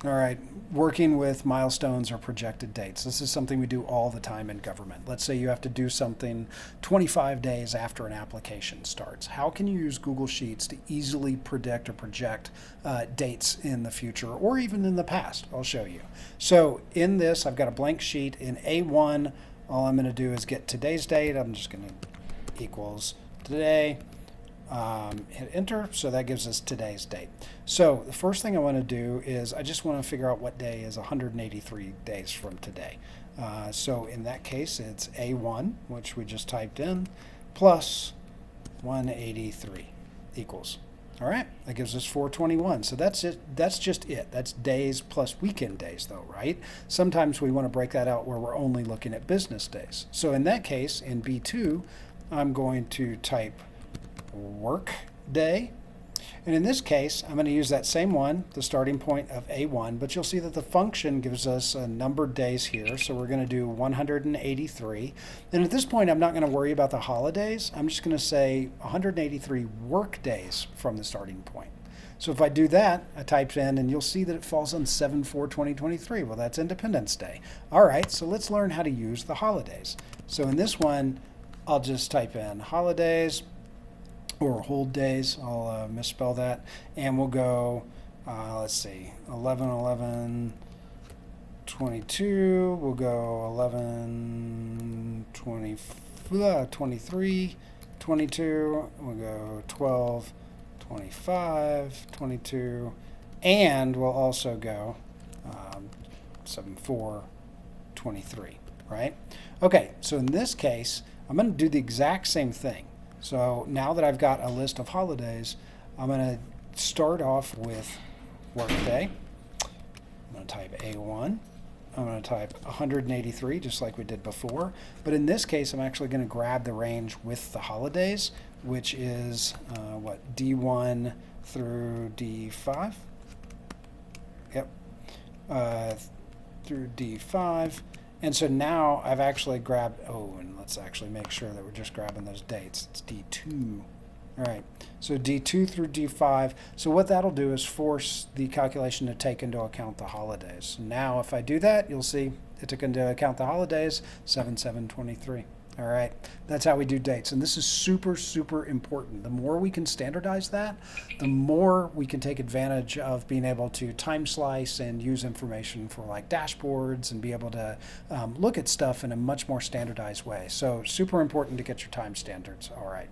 All right, working with milestones or projected dates. This is something we do all the time in government. Let's say you have to do something 25 days after an application starts. How can you use Google Sheets to easily predict or project dates in the future or even in the past? I'll show you. So in this, I've got a blank sheet in A1. All I'm going to do is get today's date. I'm just going to equals today. Hit enter, so that gives us today's date. So the first thing I want to do is I just want to figure out what day is 183 days from today. So in that case, it's A1, which we just typed in, plus 183 equals. All right, that gives us 421. So that's it. That's just it. That's days plus weekend days, though, right? Sometimes we want to break that out where we're only looking at business days. So in that case, in B2, I'm going to type work day. And in this case, I'm going to use that same one, the starting point of A1, but you'll see that the function gives us numbered days here. So we're going to do 183. And at this point, I'm not going to worry about the holidays. I'm just going to say 183 work days from the starting point. So if I do that, I type in, and you'll see that it falls on 7/4/2023. Well, that's Independence Day. All right, so let's learn how to use the holidays. So in this one, I'll just type in holidays, or hold days. I'll misspell that, and we'll go, let's see, 11/11/22. We'll go 11/20/23/22. We'll go 12/25/22, and we'll also go 7/4/23. Right? Okay, so in this case, I'm going to do the exact same thing. So now that I've got a list of holidays, I'm going to start off with workday. I'm going to type A1. I'm going to type 183, just like we did before. But in this case, I'm actually going to grab the range with the holidays, which is D1 through D5. Yep. Through D5. And so now I've actually grabbed, and let's actually make sure that we're just grabbing those dates. It's D2. All right, so D2 through D5. So what that'll do is force the calculation to take into account the holidays. Now if I do that, you'll see it took into account the holidays, 7/7/23. All right, that's how we do dates. And this is super, super important. The more we can standardize that, the more we can take advantage of being able to time slice and use information for like dashboards and be able to look at stuff in a much more standardized way. So super important to get your time standards. All right.